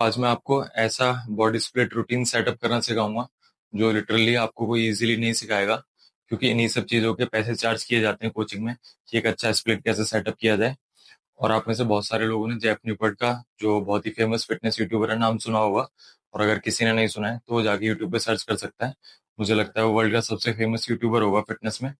आज मैं आपको ऐसा बॉडी स्प्लिट रूटीन सेटअप करना सिखाऊंगा जो लिटरली आपको कोई इजीली नहीं सिखाएगा, क्योंकि इन्हीं सब चीज़ों के पैसे चार्ज किए जाते हैं कोचिंग में कि एक अच्छा स्प्लिट कैसे सेटअप किया जाए। और आप में से बहुत सारे लोगों ने जेफ न्यूपर्ट का, जो बहुत ही फेमस फिटनेस यूट्यूबर है, नाम सुना होगा। और अगर किसी ने नहीं सुना है तो वो जाके यूट्यूब पे सर्च कर सकता है। मुझे लगता है वो वर्ल्ड का सबसे फेमस यूट्यूबर होगा फिटनेस में।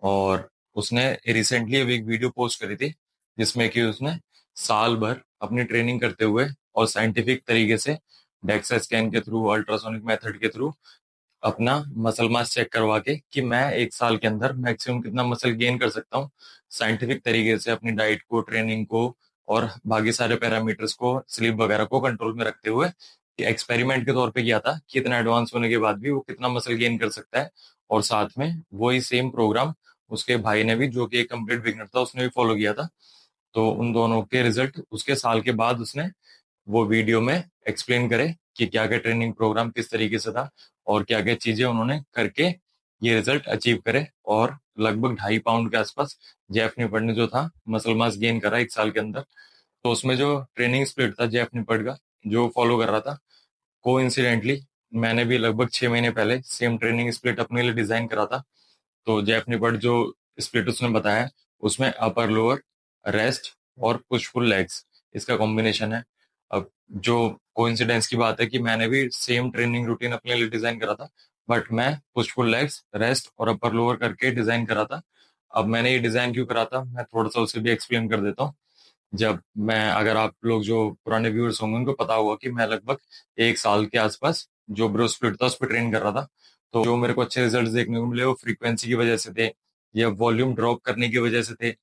और उसने रिसेंटली अभी एक वीडियो पोस्ट करी थी जिसमें कि उसने साल भर अपनी ट्रेनिंग करते हुए और साइंटिफिक तरीके से डेक्सा स्कैन के थ्रू, अल्ट्रासोनिक मेथड के थ्रू अपना मसल मास चेक करवा के कि मैं एक साल के अंदर मैक्सिमम कितना मसल गेन कर सकता हूँ, साइंटिफिक तरीके से अपनी डाइट को, ट्रेनिंग को और बाकी सारे पैरामीटर्स को, स्लीप वगैरह को कंट्रोल में रखते हुए, कि एक्सपेरिमेंट के तौर पे किया था कि इतना एडवांस होने के बाद भी वो कितना मसल गेन कर सकता है। और साथ में वही सेम प्रोग्राम उसके भाई ने भी, जो कि एक कंप्लीट बिगनर था, उसने भी फॉलो किया था। तो उन दोनों के रिजल्ट उसके साल के बाद उसने वो वीडियो में एक्सप्लेन करे कि क्या क्या ट्रेनिंग प्रोग्राम किस तरीके से था और क्या क्या चीजें उन्होंने करके ये रिजल्ट अचीव करे। और लगभग 2.5 पाउंड के आसपास जेफ निपट ने जो था मसल मास गेन करा एक साल के अंदर। तो उसमें जो ट्रेनिंग स्प्लिट था जेफ निपट का, जो फॉलो कर रहा था, कोइंसिडेंटली मैंने भी लगभग 6 महीने पहले सेम ट्रेनिंग स्प्लिट अपने लिए डिजाइन करा था। तो जेफ निपट जो स्प्लिट उसने बताया, उसमें अपर लोअर, रेस्ट और पुश पुल लेग्स, इसका कॉम्बिनेशन है। अब जो कोइंसिडेंस की बात है कि मैंने भी सेम ट्रेनिंग रूटीन अपने लिए डिजाइन करा था, बट मैं पुश पुल लेग्स, रेस्ट और अपर लोअर करके डिजाइन करा था। अब मैंने ये डिजाइन क्यों करा था, मैं थोड़ा सा उसे भी एक्सप्लेन कर देता हूँ। जब मैं, अगर आप लोग जो पुराने व्यूअर्स होंगे उनको पता होगा कि मैं लगभग एक साल के आसपास जो ब्रो स्प्लिट था उस पर ट्रेन कर रहा था। तो जो मेरे को अच्छे रिजल्ट्स देखने को मिले वो फ्रीक्वेंसी की वजह से थे या वॉल्यूम ड्रॉप करने की वजह से थे।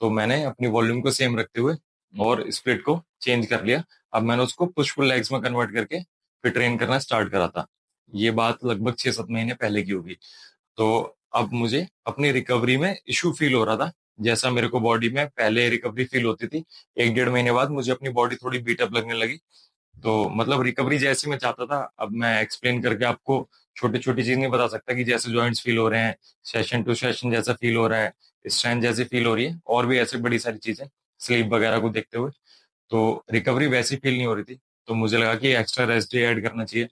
तो मैंने अपनी वॉल्यूम को सेम रखते हुए और स्प्लिट को चेंज कर लिया। अब मैंने उसको पुश पुल लेग्स में कन्वर्ट करके फिर ट्रेन करना स्टार्ट करा था। ये बात लगभग 6-7 महीने पहले की होगी। तो अब मुझे अपनी रिकवरी में इशू फील हो रहा था, जैसा मेरे को बॉडी में पहले रिकवरी फील होती थी। 1-1.5 महीने बाद मुझे अपनी बॉडी थोड़ी बीटअप लगने लगी। तो मतलब रिकवरी जैसी मैं चाहता था, अब मैं एक्सप्लेन करके आपको छोटी छोटी चीज नहीं बता सकता कि जैसे जॉइंट्स फील हो रहे हैं, सेशन टू सेशन जैसा फील हो रहा है, स्ट्रेंथ जैसी फील हो रही है, और भी ऐसी बड़ी सारी चीजें स्लीप वगैरह को देखते हुए। तो रिकवरी वैसी फील नहीं हो रही थी। तो मुझे लगा कि एक्स्ट्रा रेस्ट डे ऐड करना चाहिए।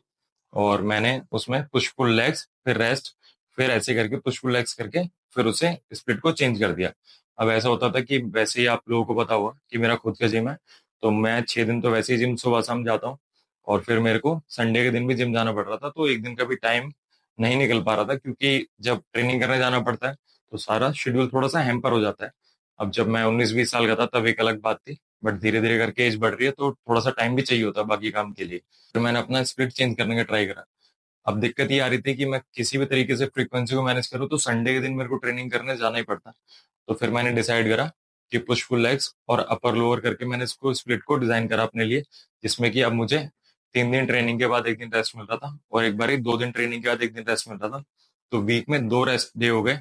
और मैंने उसमें पुश पुल लेग्स, फिर रेस्ट, फिर ऐसे करके पुश पुल लेग्स करके फिर उसे स्प्लिट को चेंज कर दिया। अब ऐसा होता था कि वैसे ही आप लोगों को पता होगा कि मेरा खुद का जिम है। तो मैं 6 दिन तो वैसे ही जिम सुबह शाम जाता हूँ। और फिर मेरे को संडे के दिन भी जिम जाना पड़ रहा था, तो एक दिन का भी टाइम नहीं निकल पा रहा था, क्योंकि जब ट्रेनिंग करने जाना पड़ता है तो सारा शेड्यूल थोड़ा सा हैम्पर हो जाता है। अब जब मैं 19-20 साल का था तब एक अलग बात थी, बट धीरे धीरे करके एज बढ़ रही है तो थोड़ा सा टाइम भी चाहिए होता है बाकी काम के लिए। फिर मैंने अपना स्प्लिट चेंज करने का ट्राई करा। अब दिक्कत ये आ रही थी कि मैं किसी भी तरीके से फ्रीक्वेंसी को मैनेज करूँ तो संडे के दिन मेरे को ट्रेनिंग करने जाना ही पड़ता। तो फिर मैंने डिसाइड करा कि पुश पुल लेग्स और अपर लोअर करके मैंने इसको स्प्लिट को डिजाइन करा अपने लिए, जिसमें कि अब मुझे 3 दिन ट्रेनिंग के बाद एक दिन रेस्ट मिल रहा था, और एक बार 2 दिन ट्रेनिंग के बाद एक दिन रेस्ट मिल रहा था। तो वीक में 2 रेस्ट डे हो गए।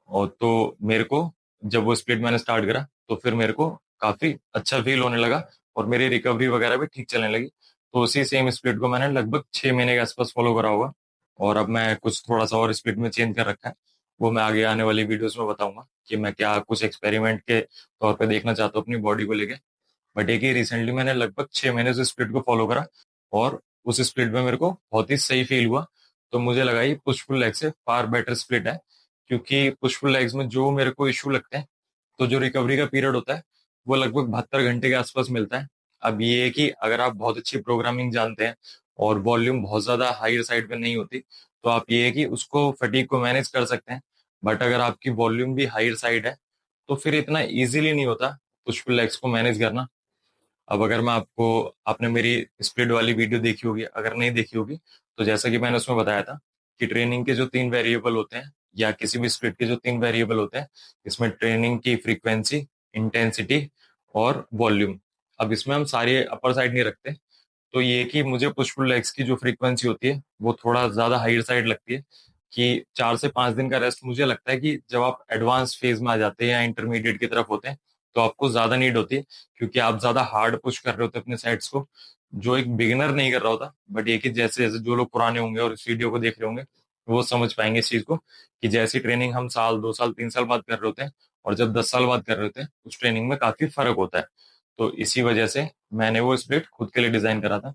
और तो मेरे को, जब वो स्प्लिट मैंने स्टार्ट करा तो फिर मेरे को काफी अच्छा फील होने लगा और मेरी रिकवरी वगैरह भी ठीक चलने लगी। तो उसी सेम स्प्लिट को मैंने लगभग 6 महीने के आसपास फॉलो करा होगा। और अब मैं कुछ थोड़ा सा और स्प्लिट में चेंज कर रखा है। वो मैं आगे आने वाली वीडियोस में बताऊंगा कि मैं क्या कुछ एक्सपेरिमेंट के तौर पे देखना चाहता हूँ अपनी बॉडी को लेके। बट एक ही रिसेंटली मैंने लगभग 6 महीने से स्प्लिट को फॉलो करा, और उस स्प्लिट में मेरे को बहुत ही सही फील हुआ। तो मुझे लगा ये पुश पुल लेग से फार बेटर स्प्लिट है, क्योंकि पुश पुल लेग्स में जो मेरे को इशू लगते हैं, तो जो रिकवरी का पीरियड होता है वो लगभग 72 घंटे के आसपास मिलता है। अब ये है कि अगर आप बहुत अच्छी प्रोग्रामिंग जानते हैं और वॉल्यूम बहुत ज्यादा हाई साइड पे नहीं होती, तो आप ये है कि उसको फटीग को मैनेज कर सकते हैं। बट अगर आपकी वॉल्यूम भी हाई साइड है तो फिर इतना इजीली नहीं होता पुश पुल लेग्स को मैनेज करना। अब अगर मैं आपको, आपने मेरी स्प्लिट वाली वीडियो देखी होगी, अगर नहीं देखी होगी, तो जैसा कि मैंने उसमें बताया था कि ट्रेनिंग के जो 3 वेरिएबल होते हैं, या किसी भी स्प्लिट के जो 3 वेरिएबल होते हैं, इसमें ट्रेनिंग की फ्रीक्वेंसी, इंटेंसिटी और वॉल्यूम। अब इसमें हम सारे अपर साइड नहीं रखते। तो ये कि मुझे पुश पुल लेग्स की जो फ्रीक्वेंसी होती है वो थोड़ा ज्यादा हाइयर साइड लगती है, कि 4 से 5 दिन का रेस्ट मुझे लगता है कि जब आप एडवांस फेज में आ जाते हैं या इंटरमीडिएट की तरफ होते हैं तो आपको ज्यादा नीड होती है, क्योंकि आप ज्यादा हार्ड पुश कर रहे होते हैं अपने साइड्स को, जो एक बिगिनर नहीं कर रहा होता। बट ये कि जैसे जैसे जो लोग पुराने होंगे और इस वीडियो को देख रहे होंगे वो समझ पाएंगे इस चीज को, कि जैसी ट्रेनिंग हम साल, 2 साल, 3 साल बाद कर रहे होते हैं और जब 10 साल बाद कर रहे होते हैं, उस ट्रेनिंग में काफी फर्क होता है। तो इसी वजह से मैंने वो स्प्लिट खुद के लिए डिजाइन करा था।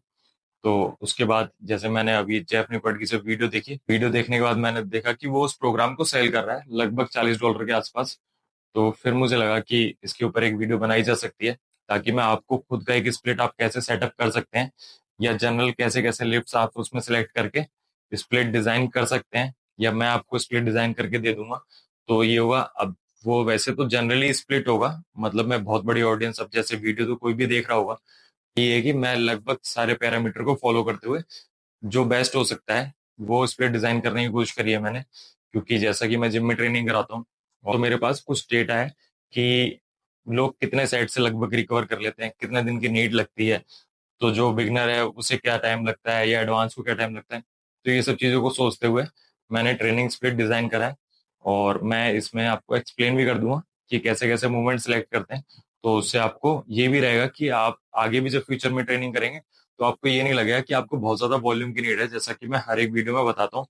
तो उसके बाद जैसे मैंने अभी जेफ निपट की जब वीडियो देखी, वीडियो देखने के बाद मैंने देखा कि वो उस प्रोग्राम को सेल कर रहा है लगभग $40 के आसपास। तो फिर मुझे लगा कि इसके ऊपर एक वीडियो बनाई जा सकती है, ताकि मैं आपको खुद का एक स्प्लिट आप कैसे सेटअप कर सकते हैं, या जनरल कैसे कैसे लिफ्ट्स आप उसमें सेलेक्ट करके स्प्लिट डिजाइन कर सकते हैं, या मैं आपको स्प्लिट डिजाइन करके दे दूंगा। तो ये होगा अब, वो वैसे तो जनरली स्प्लिट होगा, मतलब मैं बहुत बड़ी ऑडियंस, अब जैसे वीडियो तो कोई भी देख रहा होगा, ये है कि मैं लगभग सारे पैरामीटर को फॉलो करते हुए जो बेस्ट हो सकता है वो स्प्लिट डिजाइन करने की कोशिश करी है मैंने। क्योंकि जैसा कि मैं जिम में ट्रेनिंग कराता हूँ, और मेरे पास कुछ डेटा है कि लोग कितने सेट से लगभग रिकवर कर लेते हैं, कितने दिन की नीड लगती है, तो जो बिगनर है उसे क्या टाइम लगता है, या एडवांस को क्या टाइम लगता है। तो ये सब चीज़ों को सोचते हुए मैंने ट्रेनिंग स्प्लिट डिजाइन करा है, और मैं इसमें आपको एक्सप्लेन भी कर दूंगा कि कैसे कैसे मूवमेंट सेलेक्ट करते हैं। तो उससे आपको ये भी रहेगा कि आप आगे भी जब फ्यूचर में ट्रेनिंग करेंगे तो आपको ये नहीं लगेगा कि आपको बहुत ज्यादा वॉल्यूम की नीड है, जैसा कि मैं हर एक वीडियो में बताता हूँ।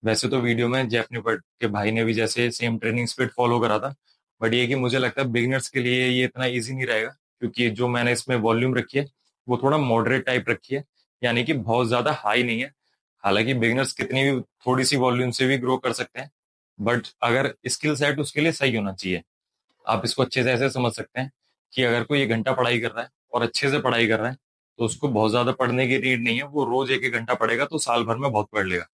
वैसे तो वीडियो में जेफ निपट के भाई ने भी जैसे सेम ट्रेनिंग स्प्लिट फॉलो करा था, बट ये कि मुझे लगता है बिगिनर्स के लिए ये इतना ईजी नहीं रहेगा, क्योंकि जो मैंने इसमें वॉल्यूम रखी है वो थोड़ा मॉडरेट टाइप रखी है, यानी कि बहुत ज्यादा हाई नहीं है। हालांकि बिगिनर्स कितनी भी थोड़ी सी वॉल्यूम से भी ग्रो कर सकते हैं, बट अगर स्किल सेट उसके लिए सही होना चाहिए। आप इसको अच्छे से ऐसे समझ सकते हैं कि अगर कोई 1 घंटा पढ़ाई कर रहा है और अच्छे से पढ़ाई कर रहा है, तो उसको बहुत ज्यादा पढ़ने की नीड नहीं है, वो रोज 1 1 घंटा पढ़ेगा तो साल भर में बहुत पढ़ लेगा।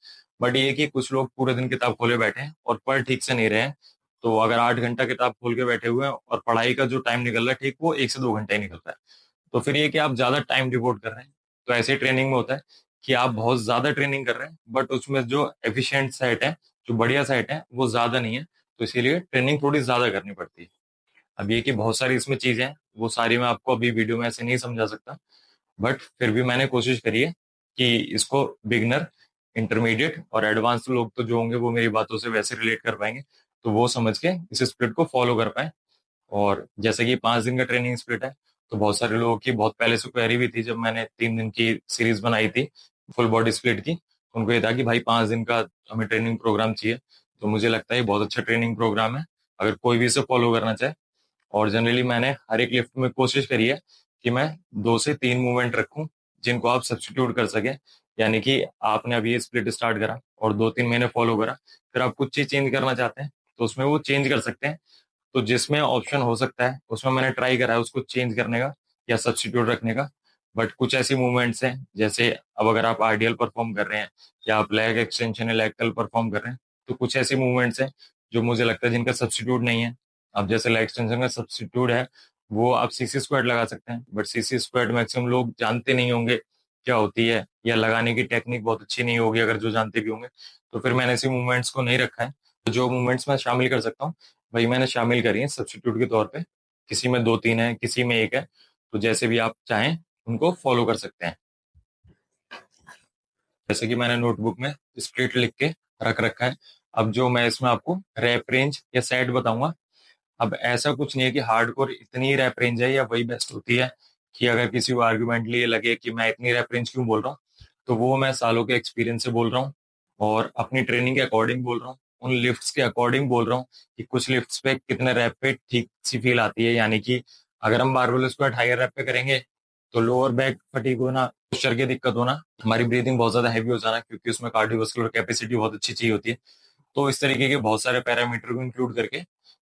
बट ये है कि कुछ लोग पूरे दिन किताब खोले बैठे हैं और पढ़ ठीक से नहीं रहे हैं। तो अगर 8 घंटा किताब खोल के बैठे हुए हैं और पढ़ाई का जो टाइम निकल रहा है ठीक वो 1 से 2 घंटे ही निकल रहा है, तो फिर ये कि आप ज्यादा टाइम डिवोट कर रहे हैं। तो ऐसे ट्रेनिंग में होता है कि आप बहुत ज्यादा ट्रेनिंग कर रहे हैं, बट उसमें जो एफिशिएंट सेट है, जो बढ़िया सेट है, वो ज्यादा नहीं है। तो इसीलिए ट्रेनिंग थोड़ी ज्यादा करनी पड़ती है। अब ये कि बहुत सारी इसमें चीजें हैं, वो सारी मैं आपको अभी वीडियो में ऐसे नहीं समझा सकता, बट फिर भी मैंने कोशिश करी है कि इसको बिगनर, इंटरमीडिएट और एडवांस लोग तो जो होंगे वो मेरी बातों से वैसे रिलेट कर पाएंगे, तो वो समझ के इस स्प्लिट को फॉलो कर पाए। और जैसे कि 5 दिन का ट्रेनिंग स्प्लिट है, तो बहुत सारे लोगों की बहुत पहले से क्वेरी भी थी, जब मैंने 3 दिन की सीरीज बनाई थी फुल बॉडी स्प्लिट की, उनको ये था कि भाई 5 दिन का हमें ट्रेनिंग प्रोग्राम चाहिए। तो मुझे लगता है ये बहुत अच्छा ट्रेनिंग प्रोग्राम है, अगर कोई भी इसे फॉलो करना चाहे। और जनरली मैंने हर एक लिफ्ट में कोशिश करी है कि मैं 2 से 3 मूवमेंट रखूं जिनको आप सब्स्टिट्यूट कर सके। यानी कि आपने अभी ये स्प्लिट स्टार्ट करा और 2 3 महीने फॉलो करा, फिर आप कुछ चीज चेंज करना चाहते हैं तो उसमें वो चेंज कर सकते हैं। तो जिसमें ऑप्शन हो सकता है उसमें मैंने ट्राई करा है उसको चेंज करने का या सब्स्टिट्यूट रखने का। बट कुछ ऐसी मूवमेंट्स हैं, जैसे अब अगर आप आइडियल परफॉर्म कर रहे हैं या आप लेग एक्सटेंशन या लेग कर्ल परफॉर्म कर रहे हैं, तो कुछ ऐसी मूवमेंट्स हैं जो मुझे लगता है जिनका सब्स्टिट्यूट नहीं है। अब जैसे लेग एक्सटेंशन का सब्स्टिट्यूट है, वो आप सीसी स्क्वाट लगा सकते हैं, बट सीसी स्क्वाट मैक्सिमम लोग जानते नहीं होंगे क्या होती है, या लगाने की टेक्निक बहुत अच्छी नहीं होगी अगर जो जानते भी होंगे। तो फिर मैंने ऐसी मूवमेंट्स को नहीं रखा है। तो जो मूवमेंट्स मैं शामिल कर सकता हूँ वही मैंने शामिल करी है सब्स्टिट्यूट के तौर पे। किसी में 2 3 है, किसी में एक है, तो जैसे भी आप चाहें उनको फॉलो कर सकते हैं। जैसे कि मैंने नोटबुक में स्प्लिट लिख के रख रखा है। अब जो मैं इसमें आपको रैप रेंज या सेट बताऊंगा, अब ऐसा कुछ नहीं है कि हार्डकोर इतनी रैप रेंज है या वही बेस्ट होती है, कि अगर किसी को आर्गुमेंटली ये लगे कि मैं इतनी रैप रेंज क्यों बोल रहा हूँ, तो वो मैं सालों के एक्सपीरियंस से बोल रहा हूँ और अपनी ट्रेनिंग के अकॉर्डिंग बोल रहा हूँ, उन लिफ्ट्स के अकॉर्डिंग बोल रहा हूँ कि कुछ लिफ्ट्स पे कितने रैप पे ठीक सी फील आती है। यानी कि अगर हम बारबेल स्क्वाट हायर रैप पे करेंगे तो लोअर बैक फटीग होना, पोस्चर की दिक्कत होना, हमारी ब्रीदिंग बहुत ज्यादा हैवी हो जाना, क्योंकि उसमें कार्डियोवास्कुलर कैपेसिटी बहुत अच्छी चाहिए होती है। तो इस तरीके के बहुत सारे पैरामीटर को इंक्लूड करके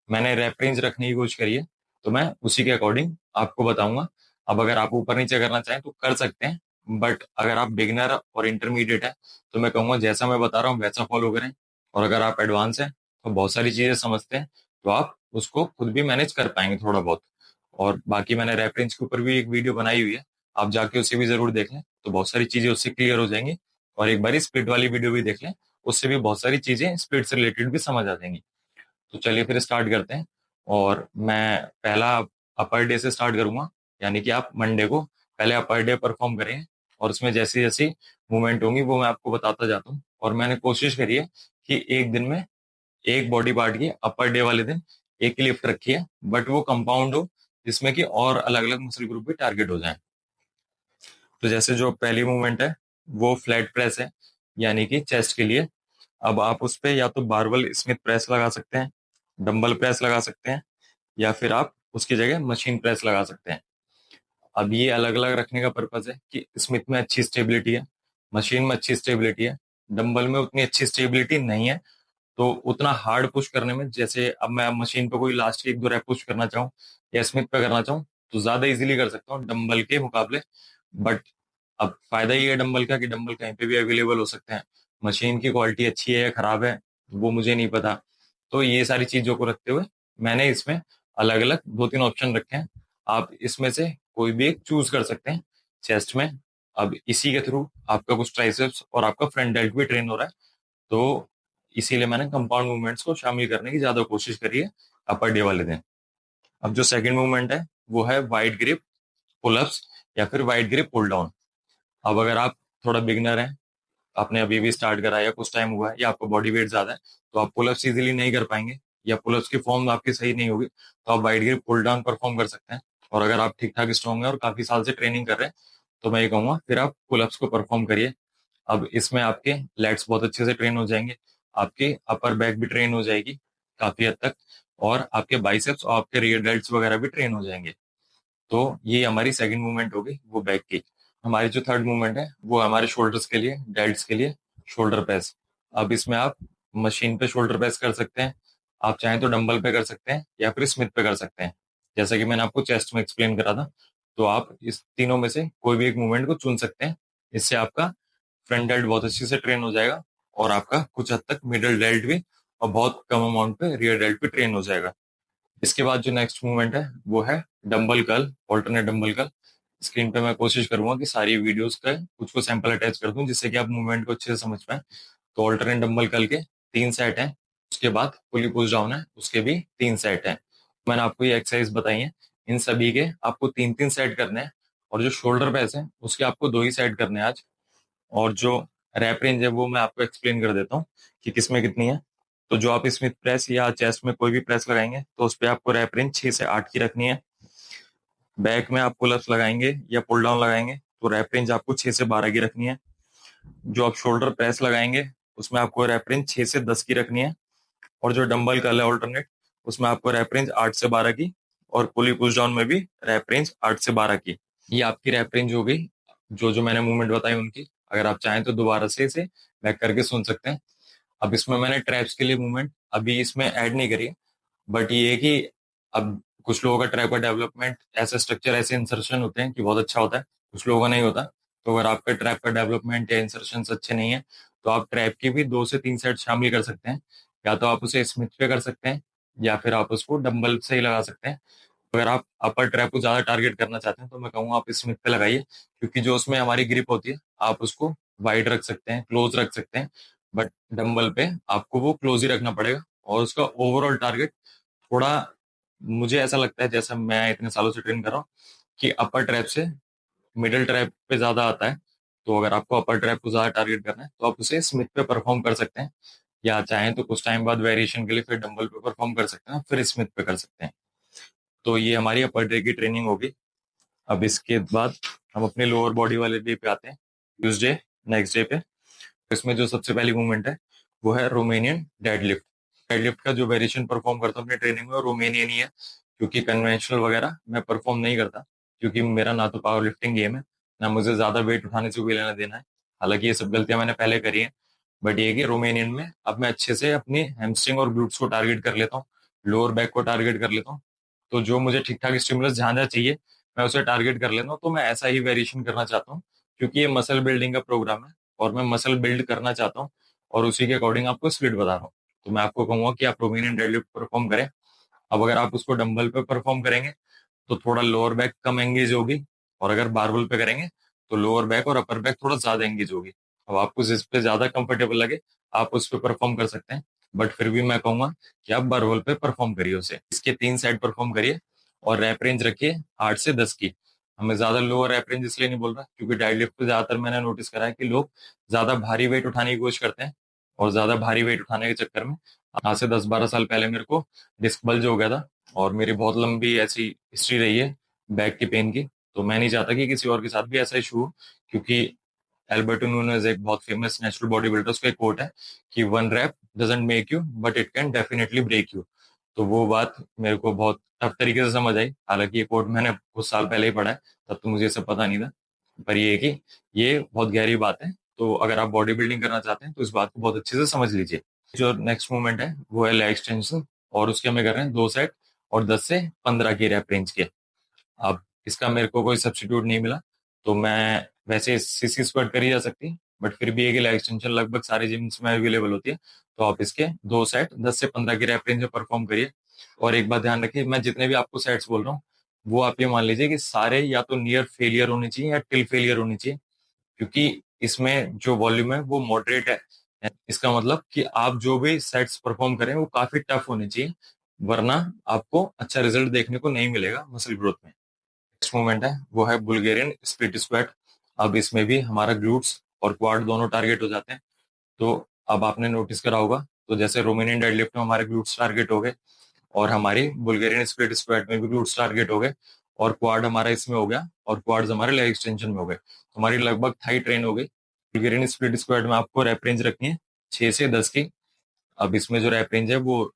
मैंने रैप रेंज रखने की कोशिश करी है। तो मैं उसी के अकॉर्डिंग आपको बताऊंगा। अब अगर आप ऊपर नीचे करना चाहें तो कर सकते हैं, बट अगर आप बिगिनर और इंटरमीडिएट है तो मैं कहूंगा जैसा मैं बता रहा हूँ वैसा फॉलो करें। और अगर आप एडवांस हैं तो बहुत सारी चीजें समझते हैं, तो आप उसको खुद भी मैनेज कर पाएंगे थोड़ा बहुत। और बाकी मैंने रैप रेंज के ऊपर भी एक वीडियो बनाई हुई है, आप जाके उसे भी जरूर देख लें, तो बहुत सारी चीजें उससे क्लियर हो जाएंगी। और एक बार स्प्लिट वाली वीडियो भी देख लें, उससे भी बहुत सारी चीजें स्प्लिट से रिलेटेड भी समझ आ जाएंगी। तो चलिए फिर स्टार्ट करते हैं। और मैं पहला अपर डे से स्टार्ट करूंगा, यानी कि आप मंडे को पहले अपर डे परफॉर्म करें, और उसमें जैसी जैसी मूवमेंट होंगी वो मैं आपको बताता जाता हूँ। और मैंने कोशिश करी है कि एक दिन में एक बॉडी पार्ट की अपर डे वाले दिन एक ही लिफ्ट रखी है, बट वो कंपाउंड हो, जिसमें कि और अलग अलग मसल ग्रुप भी टारगेट हो जाए। तो जैसे जो पहली मूवमेंट है वो फ्लैट प्रेस है, यानी कि चेस्ट के लिए। अब आप उस पे या तो बारबल स्मिथ प्रेस लगा सकते हैं, डंबल प्रेस लगा सकते हैं, या फिर आप उसकी जगह मशीन प्रेस लगा सकते हैं। अब ये अलग अलग रखने का पर्पज है कि स्मिथ में अच्छी स्टेबिलिटी है, मशीन में अच्छी स्टेबिलिटी है, डंबल में उतनी अच्छी स्टेबिलिटी नहीं है। तो उतना हार्ड पुश करने में, जैसे अब मैं मशीन पे कोई लास्ट की 1-2 रैप पुश करना चाहूँ या स्मिथ पे करना चाहूँ, तो ज्यादा इजीली कर सकता हूँ डंबल के मुकाबले। बट अब फायदा ये है डंबल का कि डंबल कहीं पे भी अवेलेबल हो सकते हैं। मशीन की क्वालिटी अच्छी है या खराब है वो मुझे नहीं पता। तो ये सारी चीजों को रखते हुए मैंने इसमें अलग अलग 2-3 ऑप्शन रखे हैं। आप इसमें से कोई भी एक चूज कर सकते हैं चेस्ट में। अब इसी के थ्रू आपका कुछ ट्राइसेप्स और आपका फ्रंट डेल्ट भी ट्रेन हो रहा है। तो इसीलिए मैंने कंपाउंड मूवमेंट्स को शामिल करने की ज्यादा कोशिश करी है अपर डे वाले दिन। अब जो सेकंड मूवमेंट है वो है वाइड ग्रिप पुलअप्स या फिर वाइड ग्रिप पुल डाउन। अब अगर आप थोड़ा बिगनर हैं, आपने अभी भी स्टार्ट करा है या कुछ टाइम हुआ है या आपका बॉडी वेट ज्यादा है, तो आप पुलअप्स इजीली नहीं कर पाएंगे या पुलअप्स की फॉर्म आपकी सही नहीं होगी, तो आप wide grip pull down perform कर सकते हैं। और अगर आप ठीक ठाक स्ट्रॉन्ग है और काफी साल से ट्रेनिंग कर रहे हैं, तो मैं ये कहूंगा फिर आप पुलअप्स को परफॉर्म करिए। अब इसमें आपके लेग्स बहुत अच्छे से ट्रेन हो जाएंगे, आपके अपर बैक भी ट्रेन हो जाएगी काफी हद तक, और आपके बाइसेप्स और आपके रियर डेल्ट्स वगैरह भी ट्रेन हो जाएंगे। तो ये हमारी सेकंड मूवमेंट होगी वो बैक की। हमारी जो थर्ड मूवमेंट है वो हमारे शोल्डर्स के लिए, डेल्ट्स के लिए शोल्डर प्रेस। अब इसमें आप मशीन पे शोल्डर प्रेस कर सकते हैं, आप चाहें तो डंबल पे कर सकते हैं या फिर स्मिथ पे कर सकते हैं, जैसा कि मैंने आपको चेस्ट में एक्सप्लेन करा था। तो आप इस तीनों में से कोई भी एक मूवमेंट को चुन सकते हैं। इससे आपका फ्रंट डेल्ट बहुत अच्छे से ट्रेन हो जाएगा और आपका कुछ हद तक मिडल डेल्ट भी, और बहुत कम अमाउंट पे रियर डेल्ट भी ट्रेन हो जाएगा। इसके बाद जो नेक्स्ट मूवमेंट है वो है dumbbell curl, alternate dumbbell curl. Screen पे मैं कोशिश करूंगा कि सारी वीडियोस का कुछ को सैंपल अटैच कर दूं जिससे कि आप मूवमेंट को अच्छे से समझ पाए। तो ऑल्टरनेट डंबल कर्ल के 3 सेट हैं। उसके बाद पुली पुश डाउन है, उसके भी 3 सेट हैं। मैंने आपको ये एक्सरसाइज बताई है, इन सभी के आपको 3-3 सेट करने हैं। और जो शोल्डर प्रेस है उसके आपको 2 ही सेट करने हैं आज। और जो रैप रेंज है वो मैं आपको एक्सप्लेन कर देता हूँ कि किसमें कितनी है। तो जो आप स्मिथ प्रेस या चेस्ट में कोई भी प्रेस लगाएंगे तो उस पर आपको रैप रेंज 6 से 8 की रखनी है। बैक में आप पुलअप्स लगाएंगे या पुल डाउन लगाएंगे तो रैप रेंज आपको 6 से 12 की रखनी है। जो आप शोल्डर प्रेस लगाएंगे उसमें आपको रैप रेंज 6 से 10 की रखनी है। और जो डंबल कर्ल है ऑल्टरनेट, उसमें आपको रैप रेंज 8 से 12 की। और पुली पुश डाउन में भी रैप रेंज 8 से 12 की। ये आपकी रैप रेंज हो गई जो जो मैंने मूवमेंट बताई उनकी। अगर आप चाहें तो दोबारा से इसे बैक करके सुन सकते हैं। अब इसमें मैंने ट्रैप्स के लिए मूवमेंट अभी इसमें ऐड नहीं करी है। बट ये है कि अब कुछ लोगों का ट्रैप का डेवलपमेंट, ऐसे स्ट्रक्चर, ऐसे इंसर्शन होते हैं कि बहुत अच्छा होता है, कुछ लोगों का नहीं होता। तो अगर आपका ट्रैप का डेवलपमेंट या इंसर्शन अच्छे नहीं है तो आप ट्रैप की भी 2 से 3 सेट शामिल कर सकते हैं। या तो आप उसे स्मिथ पे कर सकते हैं या फिर आप उसको डंबल से ही लगा सकते हैं। अगर आप अपर ट्रैप को ज्यादा टारगेट करना चाहते हैं तो मैं कहूँगा आप स्मिथ पे लगाइए, क्योंकि जो उसमें हमारी ग्रिप होती है आप उसको वाइड रख सकते हैं, क्लोज रख सकते हैं। बट डंबल पे आपको वो क्लोज ही रखना पड़ेगा। और उसका ओवरऑल टारगेट थोड़ा, मुझे ऐसा लगता है जैसा मैं इतने सालों से ट्रेन कर रहा हूँ, कि अपर ट्रैप से मिडिल ट्रैप पे ज्यादा आता है। तो अगर आपको अपर ट्रैप को ज्यादा टारगेट करना है तो आप उसे स्मिथ पे परफॉर्म कर सकते हैं, या चाहें तो कुछ टाइम बाद वेरिएशन के लिए फिर डंबल पे परफॉर्म कर सकते हैं, फिर स्मिथ पे कर सकते हैं। तो ये हमारी अपर डे की ट्रेनिंग होगी। अब इसके बाद हम अपने लोअर बॉडी वाले डे पे आते हैं, ट्यूसडे, नेक्स्ट डे पे। इसमें जो सबसे पहली मूवमेंट है वो है रोमेनियन डेडलिफ्ट। डेडलिफ्ट का जो वेरिएशन परफॉर्म करता हूँ अपनी ट्रेनिंग में वो रोमेनियन ही है, क्योंकि कन्वेंशनल वगैरह मैं परफॉर्म नहीं करता। क्योंकि मेरा ना तो पावर लिफ्टिंग गेम है, ना मुझे ज्यादा वेट उठाने से कोई लेना देना है। हालांकि ये सब गलतियां मैंने पहले करी हैं। बट ये है कि रोमेनियन में अब मैं अच्छे से अपनी हैमस्ट्रिंग और ग्लूट्स को टारगेट कर लेता हूँ, लोअर बैक को टारगेट कर लेता हूँ। तो जो मुझे ठीक ठाक स्टिमुलस जहाँ जहाँ चाहिए मैं उसे टारगेट कर लेता हूँ। तो मैं ऐसा ही वेरिएशन करना चाहता हूँ, क्योंकि ये मसल बिल्डिंग का प्रोग्राम है और मैं मसल बिल्ड करना चाहता हूँ। और उसी के अकॉर्डिंग आपको स्प्लिट बता रहा हूँ। तो मैं आपको कहूंगा कि आप रोमेनियन डेडलिफ्ट परफॉर्म करें। अब अगर आप उसको डंबल पे परफॉर्म करेंगे तो थोड़ा लोअर बैक कम एंगेज होगी, और अगर बारबल पे करेंगे तो लोअर बैक और अपर बैक थोड़ा ज्यादा एंगेज होगी। अब आपको जिस पे ज्यादा कंफर्टेबल लगे आप उस पे परफॉर्म कर सकते हैं। बट फिर भी मैं कहूंगा कि आप बारबल पे परफॉर्म करिए उसे, इसके 3 सेट परफॉर्म करिए। और रैप रेंज रखिए 8 से 10 की। हमें ज्यादा लोअर रैप रेंज इसलिए नहीं बोल रहा क्योंकि डेड लिफ्ट पे ज्यादातर मैंने नोटिस करा है कि लोग ज्यादा भारी वेट उठाने की कोशिश करते हैं, और ज्यादा भारी वेट उठाने के चक्कर में आज से 10-12 साल पहले मेरे को डिस्क बल्ज हो गया था। और मेरी बहुत लंबी ऐसी हिस्ट्री रही है बैक की पेन की। तो मैं नहीं चाहता कि किसी और के साथ भी ऐसा इशू हो, क्योंकि एल्बर्टो नूनेज एक बहुत फेमस नेचुरल बॉडी बिल्डर, उसका एक कोट है कि 1 rep doesn't make you but it can definitely break you. तो वो बात मेरे को बहुत टफ तरीके से समझ आई। हालांकि ये कोड मैंने कुछ साल पहले ही पढ़ा है, तब तो मुझे ये सब पता नहीं था। पर ये है कि ये बहुत गहरी बात है, तो अगर आप बॉडी बिल्डिंग करना चाहते हैं तो इस बात को बहुत अच्छे से समझ लीजिए। जो नेक्स्ट मूवमेंट है वो है लेग एक्सटेंशन, और उसके हमें कर रहे हैं 2 सेट और 10 से 15 की रैप रेंज के। अब इसका मेरे को कोई सब्स्टिट्यूट नहीं मिला, तो मैं वैसे सीसी स्क्वाट करी जा सकती है, बट फिर भी एक लेग एक्सटेंशन लगभग सारे जिम्स में अवेलेबल होती है। तो आप इसके 2 सेट 10 से 15 की रैप रेंज में परफॉर्म करिए। और एक बात ध्यान रखिए, मैं जितने भी आपको सेट्स बोल रहा हूँ वो आप ये मान लीजिए कि सारे या तो नियर फेलियर होने चाहिए या टिल फेलियर होनी चाहिए, क्योंकि इसमें जो वॉल्यूम है वो मॉडरेट है। इसका मतलब कि आप जो भी सेट्स परफॉर्म करें वो काफी टफ होने चाहिए, वरना आपको अच्छा रिजल्ट देखने को नहीं मिलेगा मसल ग्रोथ में। नेक्स्ट मूवमेंट है वो है बुल्गेरियन स्प्लिट स्क्वाट। अब इसमें भी हमारा ग्लूट्स और क्वाड दोनों टारगेट हो जाते हैं। तो अब आपने नोटिस करा होगा, तो जैसे रोमेनियन डेडलिफ्ट में हमारे ग्लूट्स टारगेट हो गए, और हमारी बुल्गेरियन स्प्लिट स्क्वाट में भी ग्लूट्स टारगेट हो गए, और क्वाड हमारा इसमें हो गया, और क्वाड्स हमारे लेग एक्सटेंशन में हो गए, तो हमारी लगभग थाई ट्रेन हो गई। बुल्गेरियन स्प्लिट स्क्वाट में आपको रैप रेंज रखनी है 6 से 10 की। अब इसमें जो रैप रेंज है वो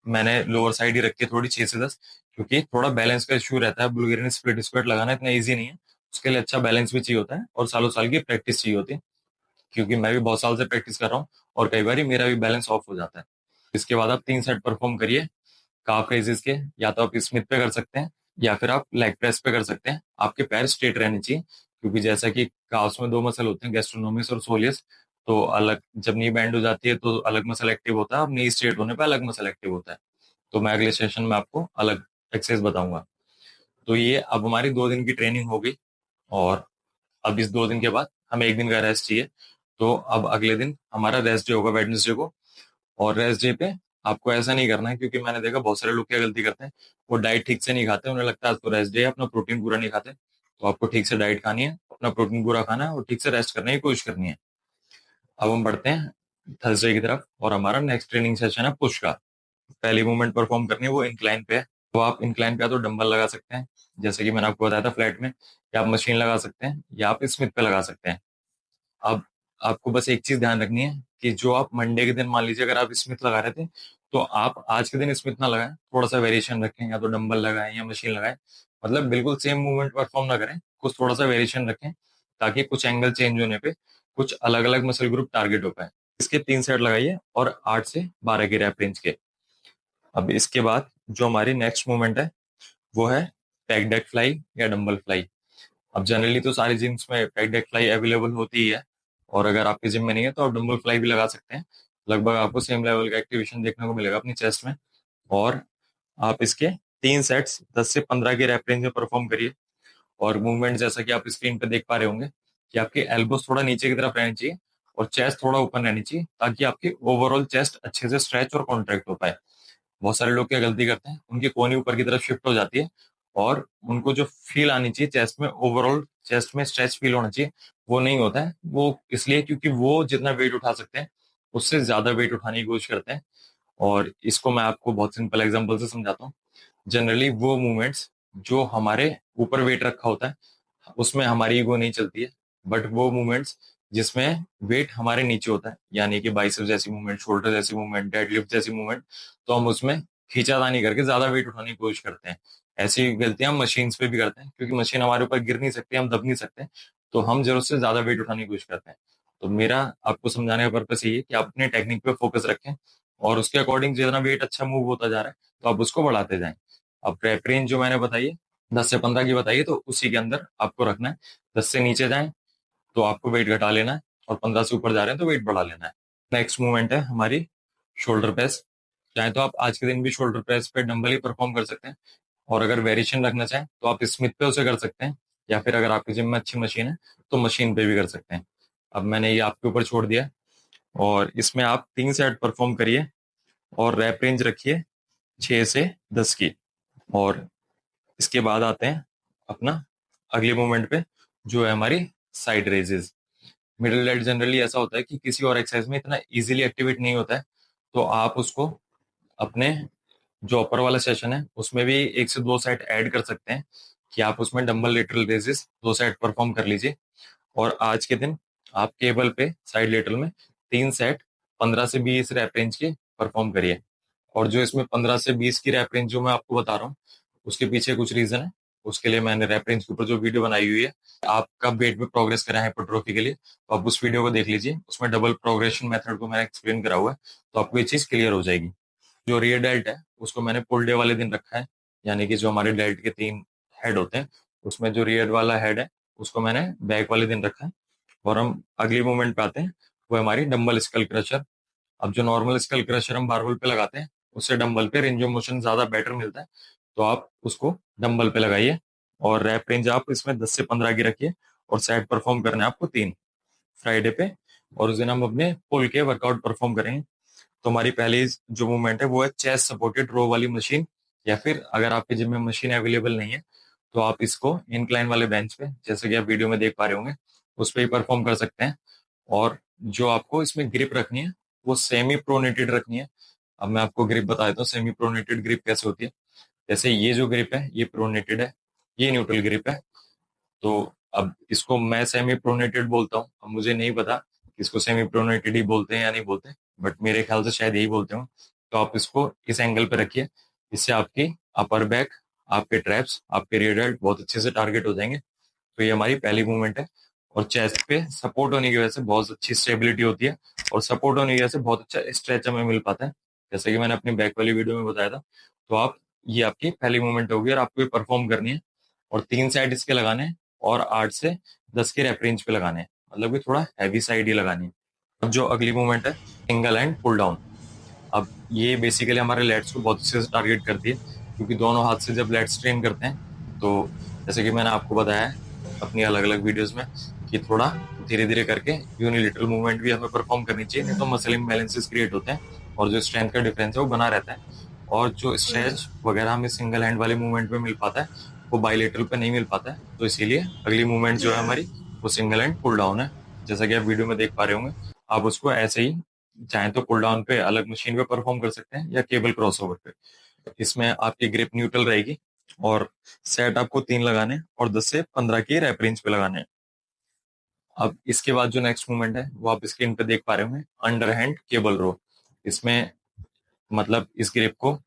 मैंने लोअर साइड ही रखी है थोड़ी, 6 से 10, क्योंकि थोड़ा बैलेंस का इशू रहता है। बुल्गेरियन स्प्लिट स्क्वाट लगाना इतना ईजी नहीं है, उसके लिए अच्छा बैलेंस भी चाहिए होता है और सालों साल की प्रैक्टिस चाहिए होती है, क्योंकि मैं भी बहुत साल से प्रैक्टिस कर रहा हूँ और कई बार मेरा भी बैलेंस ऑफ हो जाता है। इसके बाद आप 3 सेट परफॉर्म करिए काफ रेजेस के। या तो आप स्मिथ पे कर सकते हैं या फिर आप लेग प्रेस पे कर सकते हैं। आपके पैर स्ट्रेट रहने चाहिए, क्योंकि जैसा कि काफ्स में 2 मसल होते हैं, गैस्ट्रोनोमिस और सोलियस। तो अलग जब नी बैंड हो जाती है तो अलग मसल एक्टिव होता है, अब नी स्ट्रेट होने पे अलग मसल एक्टिव होता है। तो मैं अगले सेशन में आपको अलग एक्सरसाइज बताऊंगा। तो ये अब हमारी 2 दिन की ट्रेनिंग हो गई, और अब इस 2 दिन के बाद हमें एक दिन का रेस्ट चाहिए। तो अब अगले दिन हमारा रेस्ट डे होगा वेडनेसडे को। और रेस्ट डे पे आपको ऐसा नहीं करना है, क्योंकि मैंने देखा बहुत सारे लोग क्या गलती करते हैं, वो डाइट ठीक से नहीं खाते, उन्हें लगता है आज तो रेस्ट डे है, अपना प्रोटीन पूरा नहीं खाते। तो आपको ठीक से डाइट खानी है, अपना प्रोटीन पूरा खाना है और ठीक से रेस्ट करने की कोशिश करनी है। अब हम बढ़ते हैं थर्सडे की तरफ, और हमारा नेक्स्ट ट्रेनिंग सेशन है पुश का। पहली मूवमेंट परफॉर्म करनी है वो इंक्लाइन पे है। तो आप इंक्लाइन पे या तो डंबल लगा सकते हैं, जैसे कि मैंने आपको बताया था फ्लैट में, या आप मशीन लगा सकते हैं, या आप स्मिथ पे लगा सकते हैं। अब आपको बस एक चीज ध्यान रखनी है कि जो आप मंडे के दिन मान लीजिए अगर आप स्मिथ लगा रहे थे, तो आप आज के दिन स्मिथ ना लगाएं, थोड़ा सा वेरिएशन रखें, या तो डंबल लगाएं या मशीन लगाएं। मतलब बिल्कुल सेम मूवमेंट परफॉर्म ना करें, कुछ थोड़ा सा वेरिएशन रखें, ताकि कुछ एंगल चेंज होने पे कुछ अलग अलग मसल ग्रुप टारगेट हो पाए। इसके 3 सेट लगाइए और 8 से 12 की रैप रेंज के। अब इसके बाद जो हमारी नेक्स्ट मूवमेंट है वो है पैक डेक फ्लाई या डंबल फ्लाई। अब जनरली तो सारे जिम्स में पैक डेक फ्लाई अवेलेबल होती ही है, और अगर आपके जिम में नहीं है तो आप डंबल फ्लाई भी लगा सकते हैं। लगभग आपको सेम लेवल का एक्टिवेशन देखने को मिलेगा अपनी चेस्ट में। और आप इसके 3 सेट्स 10 से 15 के रैप रेंज में परफॉर्म करिए। और मूवमेंट जैसा कि आप स्क्रीन पे देख पा रहे होंगे कि आपके एल्बोस थोड़ा नीचे की तरफ रहनी चाहिए और चेस्ट थोड़ा ऊपर रहनी चाहिए, ताकि आपकी ओवरऑल चेस्ट अच्छे से स्ट्रेच और कॉन्ट्रैक्ट हो पाए। बहुत सारे लोग क्या गलती करते हैं, उनकी कोहनी ऊपर की तरफ शिफ्ट हो जाती है, और उनको जो फील आनी चाहिए चेस्ट में, ओवरऑल चेस्ट में स्ट्रेच फील होना चाहिए, वो नहीं होता है। वो इसलिए क्योंकि वो जितना वेट उठा सकते हैं उससे ज्यादा वेट उठाने की कोशिश करते हैं। और इसको मैं आपको बहुत सिंपल एग्जांपल से समझाता हूँ। जनरली वो मूवमेंट्स जो हमारे ऊपर वेट रखा होता है उसमें हमारी ईगो नहीं चलती है, बट वो मूवमेंट्स जिसमें वेट हमारे नीचे होता है, यानी कि बाइसेप्स जैसी मूवमेंट, शोल्डर जैसी मूवमेंट, डेडलिफ्ट जैसी मूवमेंट, तो हम उसमें खींचातानी करके ज्यादा वेट उठाने की कोशिश करते हैं। ऐसी गलतियां हम मशीन्स पे भी करते हैं, क्योंकि मशीन हमारे ऊपर गिर नहीं सकती, हम दब नहीं सकते, तो हम जरूरत से ज्यादा वेट उठाने की कोशिश करते हैं। तो मेरा आपको समझाने का पर्पस ये है कि आप अपने टेक्निक पे फोकस रखें, और उसके अकॉर्डिंग जितना वेट अच्छा मूव होता जा रहा है तो आप उसको बढ़ाते जाएं। अब रेप रेंज जो मैंने बताई है 10 से 15 की बताइए, तो उसी के अंदर आपको रखना है। 10 से नीचे जाएं तो आपको वेट घटा लेना है, और 15 से ऊपर जा रहे हैं तो वेट बढ़ा लेना है। नेक्स्ट मूवमेंट है हमारी शोल्डर प्रेस। चाहे तो आप आज के दिन भी शोल्डर प्रेस पे डंबल ही परफॉर्म कर सकते हैं, और अगर वेरिएशन रखना चाहें तो आप स्मिथ पे उसे कर सकते हैं, या फिर अगर आपके जिम में अच्छी मशीन है तो मशीन पे भी कर सकते हैं। अब मैंने ये आपके ऊपर छोड़ दिया है, और इसमें आप 3 सेट परफॉर्म करिए और रैप रेंज रखिए 6 से 10 की। और इसके बाद आते हैं अपना अगले मूवमेंट पे, जो है हमारी side raises. Middle dealt generally ऐसा होता है कि किसी और एक्सरसाइज में इतना इजीली एक्टिवेट नहीं होता है, तो आप उसको अपने जो अपर वाला सेशन है उसमें भी 1 से 2 सेट ऐड कर सकते हैं, कि आप उसमें dumbbell lateral raises 2 set perform कर लीजिए। और आज के दिन आप केबल पे साइड लेटरल में 3 सेट 15 से 20 रैप रेंज के परफॉर्म करिए। और जो इसमें 15 से 20 की रैप रेंज जो मैं आपको बता रहा हूँ, उसके पीछे कुछ रीजन है। उसके लिए मैंने रैप रेंज के ऊपर जो वीडियो बनाई हुई है, आप कब वेट में प्रोग्रेस करें हाइपरट्रोफी के लिए, तो आप उस वीडियो को देख लीजिए। उसमें डबल प्रोग्रेशन मेथड को मैंने एक्सप्लेन करा हुआ है, तो आपको ये चीज क्लियर हो जाएगी। जो रियर डेल्ट है उसको मैंने पुल डे वाले दिन रखा है, यानी कि जो हमारे डेल्ट के 3 हेड होते हैं, उसमें जो रियर वाला हेड है उसको मैंने बैक वाले दिन रखा है। और हम अगली मूवमेंट पे आते हैं, वो है हमारी डंबल स्कल क्रशर। अब जो नॉर्मल स्कल क्रशर हम बारबल पे लगाते हैं, उससे डंबल पे रेंज ऑफ मोशन ज्यादा बेटर मिलता है, तो आप उसको डंबल पे लगाइए। और रैप रेंज आप इसमें 10 से 15 की रखिए। और सेट परफॉर्म करना है आपको 3 फ्राइडे पे। और उस दिन हम अपने पुल के वर्कआउट परफॉर्म करेंगे। तो हमारी पहली जो मूवमेंट है वो है चेस्ट सपोर्टेड रो वाली मशीन, या फिर अगर आपके जिम में मशीन अवेलेबल नहीं है तो आप इसको इंक्लाइन वाले बेंच पे, जैसे कि आप वीडियो में देख पा रहे होंगे, उस पर ही परफॉर्म कर सकते हैं। और जो आपको इसमें ग्रिप रखनी है वो सेमी प्रोनेटेड रखनी है। अब मैं आपको ग्रिप बता देता हूँ, सेमी प्रोनेटेड ग्रिप कैसे होती है। जैसे ये जो ग्रिप है ये प्रोनेटेड है, ये न्यूट्रल ग्रिप है। तो अब इसको मैं सेमी प्रोनेटेड बोलता हूँ, अब मुझे नहीं पता कि इसको सेमी प्रोनेटेड ही बोलते हैं या नहीं बोलते, बट मेरे ख्याल से शायद यही बोलते हो। तो आप इसको इस एंगल पे रखिए, इससे आपकी अपर बैक, आपके ट्रैप्स, आपके रियर डेल्ट बहुत अच्छे से टारगेट हो जाएंगे। तो ये हमारी पहली मूवमेंट है। और चेस्ट पे सपोर्ट होने की वजह से बहुत अच्छी स्टेबिलिटी होती है, और सपोर्ट होने की वजह से बहुत अच्छा स्ट्रेच हमें मिल पाता है, जैसे कि मैंने अपनी बैक वाली वीडियो में बताया था। तो आप, ये आपकी पहली मूवमेंट होगी और आपको ये परफॉर्म करनी है। और 3 साइड इसके लगाने हैं, और 8 से 10 के रेप रेंज पे लगाने हैं, मतलब कि थोड़ा हैवी साइड ही लगानी है। अब जो अगली मूवमेंट है, सिंगल हैंड पुल डाउन। अब ये बेसिकली हमारे लेट्स को बहुत अच्छे से टारगेट करती है, क्योंकि दोनों हाथ से जब लेट्स ट्रेन करते हैं, तो जैसे कि मैंने आपको बताया है अपनी अलग अलग वीडियोस में, कि थोड़ा धीरे धीरे करके यूनिलेटरल मूवमेंट भी हमें परफॉर्म करनी चाहिए, नहीं तो मसल इम्बैलेंसेस क्रिएट होते हैं और जो स्ट्रेंथ का डिफरेंस है वो बना रहता है। और जो स्ट्रेच वगैरह हमें सिंगल हैंड वाले मूवमेंट में मिल पाता है, वो बाइलेटरल पे नहीं मिल पाता है। तो इसीलिए अगली मूवमेंट जो है हमारी, वो सिंगल हैंड पुल डाउन है। जैसा कि आप वीडियो में देख पा रहे होंगे, आप उसको ऐसे ही चाहे तो पुल डाउन पे अलग मशीन पे परफॉर्म कर सकते हैं, या केबल क्रॉसओवर पे। इसमें आपकी ग्रिप न्यूट्रल रहेगी, और सेट आपको 3 लगाने हैं, और 10 से 15 की रैप रेंज पे लगाने हैं। अब इसके बाद जो नेक्स्ट मूवमेंट है वो आप स्क्रीन पे देख पा रहे होंगे, अंडर हैंड केबल रो। इसमें मतलब इस ग्रिप को,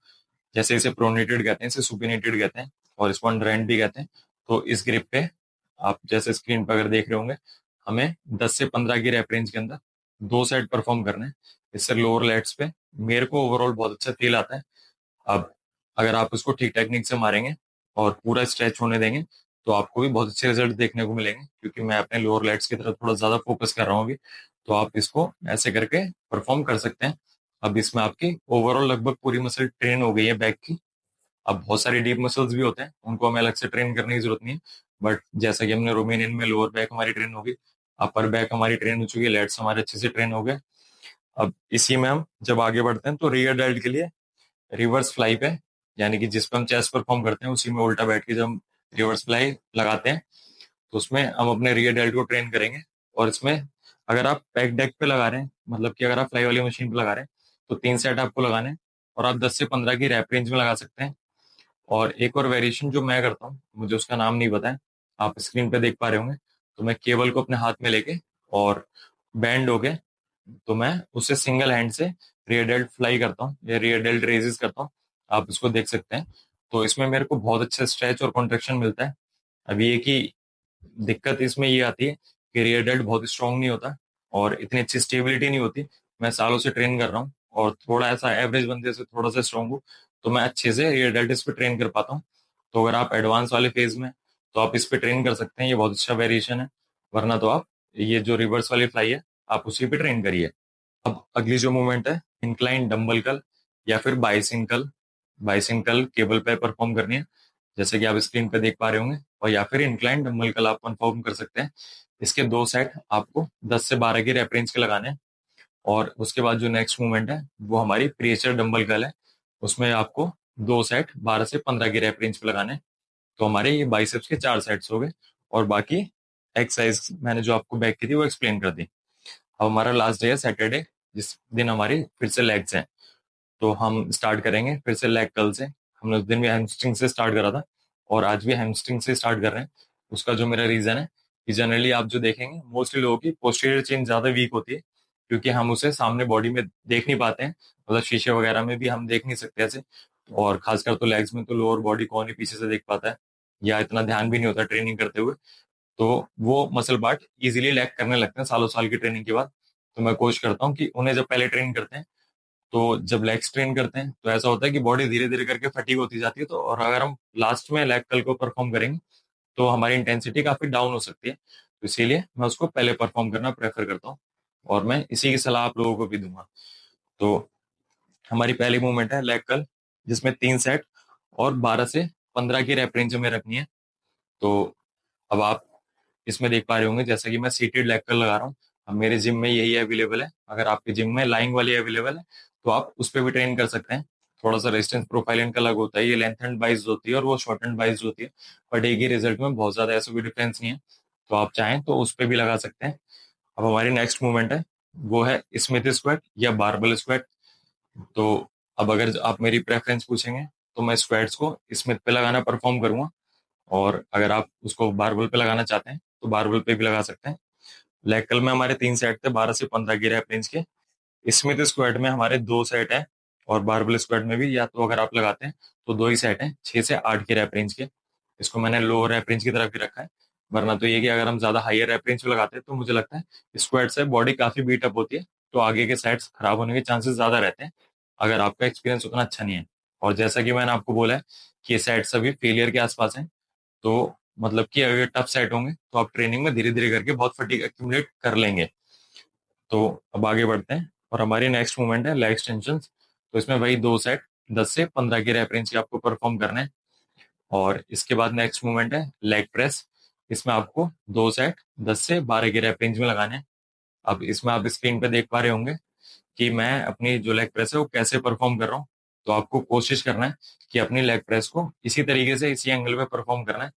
जैसे इसे प्रोनेटेड कहते हैं, इसे सुपिनेटेड कहते हैं, और इसको अंडर हैंड भी कहते हैं। तो इस ग्रिप पे आप जैसे स्क्रीन पर अगर देख रहे होंगे, हमें 10 से 15 की रैप रेंज के अंदर 2 सेट परफॉर्म करने हैं। इससे लोअर लेट्स पे मेरे को ओवरऑल बहुत अच्छा फील आता है। अब अगर आप उसको ठीक टेक्निक से मारेंगे और पूरा स्ट्रेच होने देंगे, तो आपको भी बहुत अच्छे रिजल्ट देखने को मिलेंगे, क्योंकि मैं अपने लोअर लेट्स की तरफ थोड़ा ज्यादा फोकस कर रहा हूँ अभी। तो आप इसको ऐसे करके परफॉर्म कर सकते हैं। अब इसमें आपकी ओवरऑल लगभग पूरी मसल ट्रेन हो गई है बैक की। अब बहुत सारे डीप मसल्स भी होते हैं, उनको हमें अलग से ट्रेन करने की जरूरत नहीं है। बट जैसा कि हमने रोमेनियन में लोअर बैक हमारी ट्रेन होगी, अपर बैक हमारी ट्रेन हो चुकी है, लेट्स हमारे अच्छे से ट्रेन हो गए। अब इसी में हम जब आगे बढ़ते हैं, तो रियर डेल्ट के लिए रिवर्स फ्लाई पे, यानी कि जिस पे हम चेस्ट परफॉर्म करते हैं उसी में उल्टा बैठ के जब हम रिवर्स फ्लाई लगाते हैं, तो उसमें हम अपने रियर डेल्ट को ट्रेन करेंगे। और इसमें अगर आप पैक डेक पे लगा रहे हैं, मतलब कि अगर आप फ्लाई वाली मशीन पे लगा रहे हैं, तो 3 सेट आपको लगाने हैं, और आप 10 से 15 की रैप रेंज में लगा सकते हैं। और एक और वेरिएशन जो मैं करता हूँ, मुझे उसका नाम नहीं पता है, आप स्क्रीन पे देख पा रहे होंगे। तो मैं केबल को अपने हाथ में लेके और बैंड हो गए, तो मैं उससे सिंगल हैंड से रियर डेल्ट फ्लाई करता हूँ या रियर डेल्ट रेजेस करता हूँ। आप इसको देख सकते हैं। तो इसमें मेरे को बहुत अच्छा स्ट्रेच और कॉन्ट्रेक्शन मिलता है। अभी एक ही दिक्कत इसमें ये आती है कि रियर डेल्ट बहुत स्ट्रांग नहीं होता, और इतनी अच्छी स्टेबिलिटी नहीं होती। मैं सालों से ट्रेन कर रहा हूँ, और थोड़ा ऐसा एवरेज बंदे से थोड़ा सा स्ट्रांग हूँ, तो मैं अच्छे से रियर डेल्ट इस पे ट्रेन कर पाता हूँ। तो अगर आप एडवांस वाले फेज में, तो आप इस पे ट्रेन कर सकते हैं, ये बहुत अच्छा वेरिएशन है। वरना तो आप ये जो रिवर्स वाली फ्लाई है, आप उसी पे ट्रेन करिए। अब अगली जो मूवमेंट है, इंक्लाइन डंबल कल, या फिर बाइसिंकल। बाइसिंकल केबल पे परफॉर्म करनी है, जैसे कि आप स्क्रीन पे देख पा रहे होंगे। और या फिर इंक्लाइन डंबल कल आप परफॉर्म कर सकते हैं। इसके 2 सेट आपको 10 से 12 की रेप रेंज के लगाने हैं। और उसके बाद जो नेक्स्ट मूवमेंट है वो हमारी प्रेशर डंबल कल है। उसमें आपको 2 सेट 12 से 15 की रेप रेंज पे लगाने हैं। तो हमारे ये बाइसेप्स के 4 सेट्स हो गए। और बाकी एक्सरसाइज मैंने जो आपको बैक की थी वो एक्सप्लेन कर दी। अब हमारा लास्ट डे है सैटरडे, जिस दिन हमारी फिर से लेग्स हैं। तो हम स्टार्ट करेंगे फिर से लेग कल से। हमने उस दिन भी हैमस्ट्रिंग से स्टार्ट करा था, और आज भी हैमस्ट्रिंग से स्टार्ट कर रहे हैं। उसका जो मेरा रीजन है कि जनरली आप जो देखेंगे, मोस्टली लोगों की पोस्टीरियर चेन ज्यादा वीक होती है, क्योंकि हम उसे सामने बॉडी में देख नहीं पाते हैं, मतलब शीशे वगैरह में भी हम देख नहीं सकते ऐसे। और खासकर तो लेग्स में तो लोअर बॉडी कौन ही पीछे से देख पाता है, या इतना ध्यान भी नहीं होता ट्रेनिंग करते हुए। तो वो मसल पार्ट इजीली लैग करने लगते हैं सालों साल की ट्रेनिंग के बाद। तो मैं कोशिश करता हूँ कि उन्हें जब पहले ट्रेन करते हैं, तो जब लेग्स ट्रेन करते हैं तो ऐसा होता है कि बॉडी धीरे धीरे करके फटीग होती जाती है, तो और अगर हम लास्ट में लेग कल को परफॉर्म करेंगे तो हमारी इंटेंसिटी काफी डाउन हो सकती है। तो इसीलिए मैं उसको पहले परफॉर्म करना प्रेफर करता हूँ, और मैं इसी की सलाह आप लोगों को भी दूंगा। तो हमारी पहली मूवमेंट है लेग कल, जिसमें 3 सेट और 12 से 15 की रेप रेंज में रखनी है। तो अब आप इसमें देख पा रहे होंगे जैसा कि मैं सीटेड लेग कर्ल लगा रहा हूँ। अब मेरे जिम में यही अवेलेबल है, अगर आपके जिम में लाइंग वाली अवेलेबल है तो आप उस पर भी ट्रेन कर सकते हैं। थोड़ा सा रेजिस्टेंस प्रोफाइल इनका अलग होता है, ये लेंथ एंड बाइज होती है और वो शॉर्ट एंड बाइज होती है, बट एक ही रिजल्ट में बहुत ज्यादा ऐसा कोई डिफरेंस नहीं है। तो आप चाहें तो उस पर भी लगा सकते हैं। अब हमारी नेक्स्ट मूवमेंट है, वो है स्मिथ स्क्वाट या बारबल स्क्वाट। तो अब अगर आप मेरी प्रेफरेंस पूछेंगे तो मैं स्क्वाट्स को स्मिथ पे लगाना परफॉर्म करूंगा, और अगर आप उसको बारबल पे लगाना चाहते हैं तो बारबल पे भी लगा सकते हैं। लेग कर्ल में हमारे 3 सेट थे 12 से 15 की रैप रेंज के। स्मिथ स्क्वाट में हमारे 2 सेट हैं, और बारबल स्क्वाट में भी या तो अगर आप लगाते हैं तो 2 ही सेट हैं 6 से 8 की रैप रेंज के। इसको मैंने लो रैप रेंज की तरफ ही रखा है, वरना तो ये कि अगर हम ज्यादा हायर रैप रेंज पे लगाते हैं तो मुझे लगता है स्क्वाट से बॉडी काफी बीट अप होती है, तो आगे के सेट्स खराब होने के चांसेस ज्यादा रहते हैं अगर आपका एक्सपीरियंस उतना अच्छा नहीं है। और जैसा कि मैंने आपको बोला है कि ये सेट्स अभी फेलियर के आसपास हैं, तो मतलब कि अगर टफ सेट होंगे तो आप ट्रेनिंग में धीरे धीरे करके बहुत फटीग एक्यूमुलेट कर लेंगे। तो अब आगे बढ़ते हैं, और हमारी नेक्स्ट मूवमेंट है लेग एक्सटेंशन। तो इसमें वही 2 सेट 10 से 15 की रेप रेंज की आपको परफॉर्म करना है। और इसके बाद नेक्स्ट मूवमेंट है लेग प्रेस। इसमें आपको 2 सेट 10 से 12 की रेप रेंज में लगाने हैं। अब इसमें आप स्क्रीन पे देख पा रहे होंगे कि मैं अपनी जो लेग प्रेस है वो कैसे परफॉर्म कर रहा हूँ। तो आपको कोशिश करना है कि अपनी लेग प्रेस को इसी तरीके से इसी एंगल पे परफॉर्म करना है।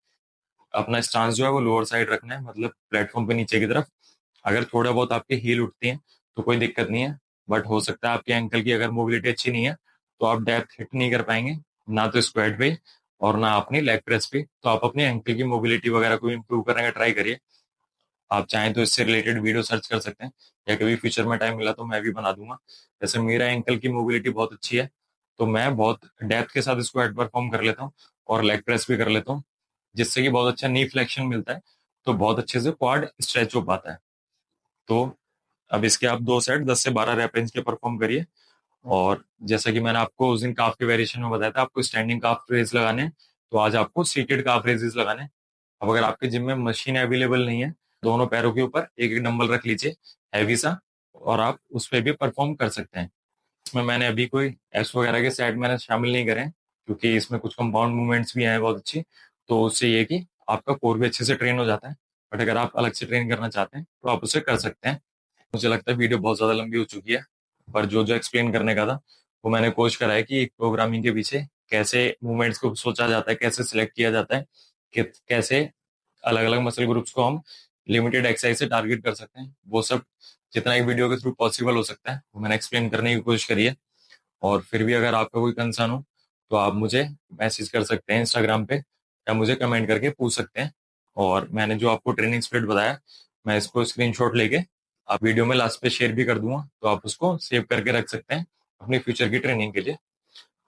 अपना स्टांस जो है वो लोअर साइड रखना है, मतलब प्लेटफॉर्म पे नीचे की तरफ। अगर थोड़ा बहुत आपके हील उठती हैं तो कोई दिक्कत नहीं है, बट हो सकता है आपके एंकल की अगर मोबिलिटी अच्छी नहीं है तो आप डेप्थ हिट नहीं कर पाएंगे, ना तो स्क्वाट पे और ना अपनी लेग प्रेस पे। तो आप अपने एंकल की मोबिलिटी वगैरह को इम्प्रूव करने का ट्राई करिए। आप चाहें तो इससे रिलेटेड वीडियो सर्च कर सकते हैं, या कभी फ्यूचर में टाइम मिला तो मैं भी बना दूंगा। जैसे मेरा एंकल की मोबिलिटी बहुत अच्छी है, तो मैं बहुत डेप्थ के साथ स्क्वाट परफॉर्म कर लेता हूँ और लेग प्रेस भी कर लेता हूँ, जिससे कि बहुत अच्छा नी फ्लेक्शन मिलता है, तो बहुत अच्छे से क्वाड स्ट्रेच हो पाता है। तो अब इसके आप 2 सेट 10 से 12 रैप रेंज के परफॉर्म करिए। और जैसा कि मैंने आपको उस दिन काफ के वेरिएशन में बताया था आपको स्टैंडिंग काफ रेज लगाने हैं, तो आज आपको सीटेड काफ रेजेस लगाने हैं। अब अगर आपके जिम में मशीन अवेलेबल नहीं है, दोनों पैरों के ऊपर एक एक डंबल रख लीजिए हैवी सा, और आप उस पर भी परफॉर्म कर सकते हैं। इसमें मैंने अभी कोई एप्स वगैरह के सेट मैंने शामिल नहीं करे हैं, क्योंकि इसमें कुछ कंपाउंड मूवमेंट्स भी हैं बहुत अच्छी। तो उससे ये है कि आपका कोर भी अच्छे से ट्रेन हो जाता है। बट अगर आप अलग से ट्रेन करना चाहते हैं तो आप उसे कर सकते हैं। मुझे लगता है वीडियो बहुत ज्यादा लंबी हो चुकी है, पर जो जो एक्सप्लेन करने का था वो मैंने कोशिश करा है कि एक प्रोग्रामिंग के पीछे कैसे मूवमेंट्स को सोचा जाता है, कैसे सिलेक्ट किया जाता है, कि कैसे अलग अलग मसल ग्रुप्स को हम लिमिटेड एक्सरसाइज से टारगेट कर सकते हैं, वो सब जितना एक वीडियो के थ्रू पॉसिबल हो सकता है वो मैंने एक्सप्लेन करने की कोशिश करी है। और फिर भी अगर आपका कोई कंसर्न हो तो आप मुझे मैसेज कर सकते हैं इंस्टाग्राम पे, या मुझे कमेंट करके पूछ सकते हैं। और मैंने जो आपको ट्रेनिंग स्प्लिट बताया, मैं इसको स्क्रीनशॉट लेके आप वीडियो में लास्ट पे शेयर भी कर दूंगा, तो आप उसको सेव करके रख सकते हैं अपनी फ्यूचर की ट्रेनिंग के लिए।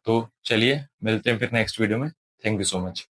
तो चलिए मिलते हैं फिर नेक्स्ट वीडियो में। Thank you so much.